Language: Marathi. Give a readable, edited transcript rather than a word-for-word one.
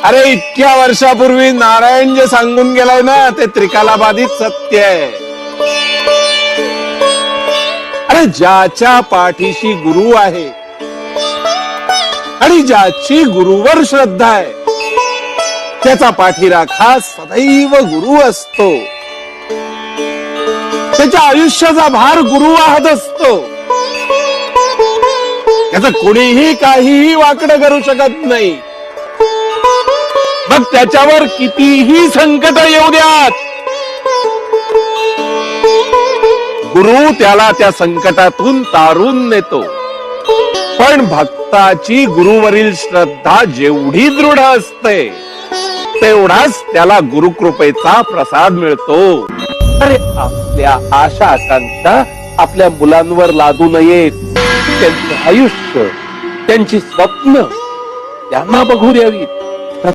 अरे इतक्या वर्षापूर्वी नारायण जे सांगून गेलाय ना ते त्रिकालाबाधित सत्य आहे. अरे ज्याच्या पाठीशी गुरु आहे आणि ज्याची गुरुवर श्रद्धा आहे त्याचा पाठीराख हा सदैव गुरु असतो. त्याच्या आयुष्याचा भार गुरु वाहत असतो. त्याचं कोणीही काहीही वाकडं करू शकत नाही. मग त्याच्यावर कितीही संकट येऊ द्यात, गुरु त्याला त्या संकटातून तारून नेतो. पण भक्ताची गुरुवरील श्रद्धा जेवढी दृढ असते तेवढाच त्याला गुरुकृपेचा प्रसाद मिळतो. अरे आपल्या आशा आकांक्षा आपल्या मुलांवर लादू नयेत. त्यांचे आयुष्य, त्यांची स्वप्न त्यांना बघू द्यावीत.